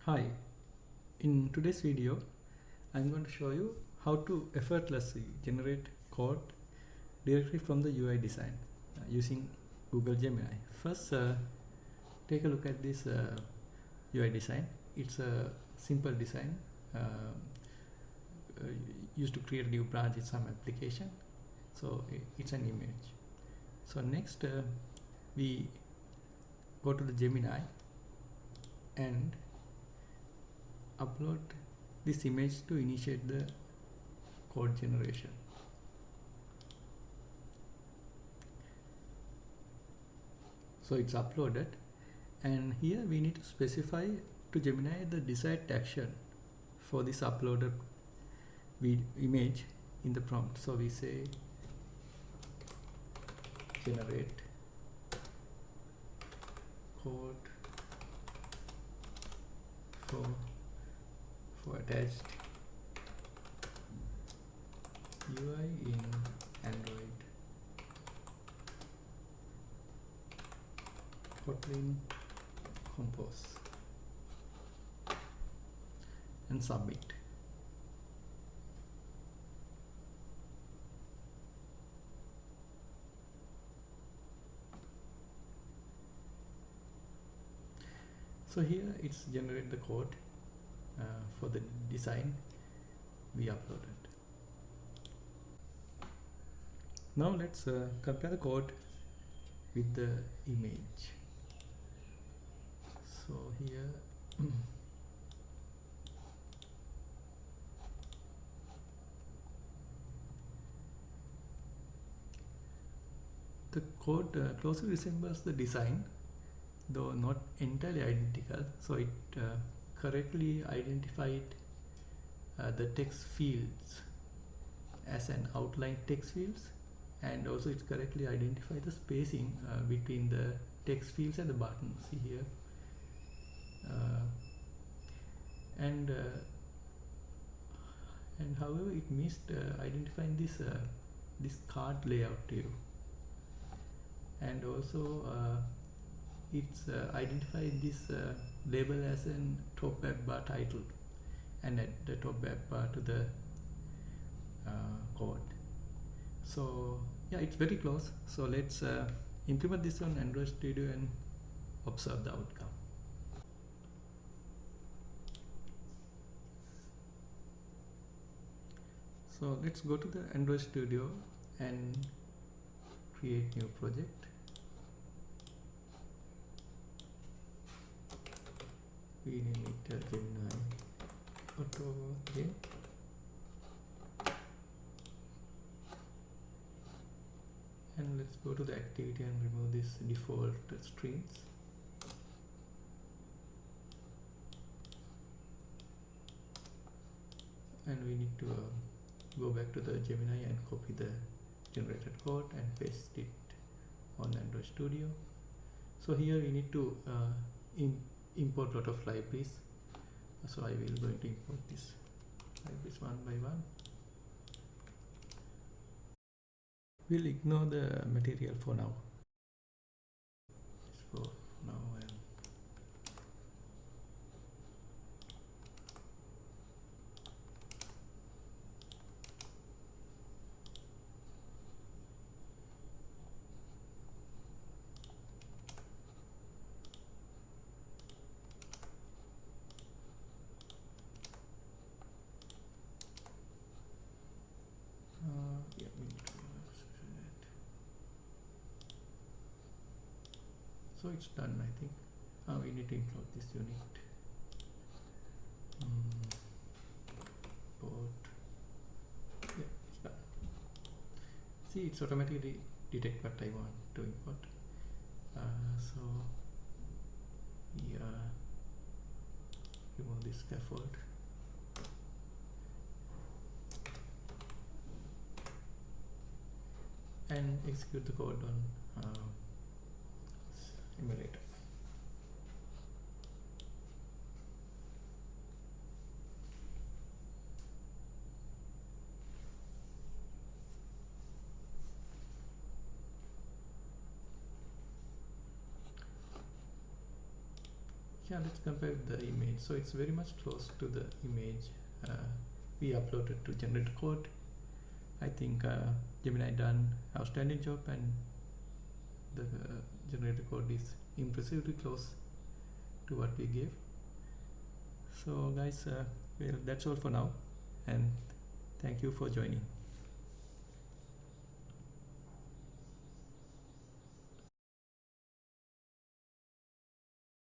Hi, in today's video I'm going to show you how to effortlessly generate code directly from the UI design using Google Gemini. First, take a look at this UI design. It's a simple design used to create a new branch in some application. So it's an image. So next we go to the Gemini and upload this image to initiate the code generation. So it's uploaded, and here we need to specify to Gemini the desired action for this uploaded image in the prompt. So we say generate code for attached UI in Android Kotlin Compose and submit. So here it's generate the code for the design we uploaded. Now let's compare the code with the image. So here the code closely resembles the design, though not entirely identical. So it correctly identified the text fields as an outline text fields, and also it correctly identified the spacing between the text fields and the buttons. See here, and however it missed identifying this card layout too, and also it's identified this label as an top web bar title and at the top web bar to the code. So yeah, it's very close. So let's implement this on Android Studio and observe the outcome. So let's go to the Android Studio and create new project. We name it Gemini Auto Game. And let's go to the activity and remove this default strings. And we need to go back to the Gemini and copy the generated code and paste it on Android Studio. So here we need to import a lot of libraries. So I will going to import these libraries one by one. We'll ignore the material for now. For now, yeah, we need to that. So it's done, I think. We need to include this unit. Import. Yeah, it's done. See, it's automatically detect what I want to import. So remove this scaffold. And execute the code on emulator. Yeah, let's compare with the image. So it's very much close to the image we uploaded to generate code. I think Gemini done outstanding job, and the generated code is impressively close to what we gave. So guys, well, that's all for now, and thank you for joining.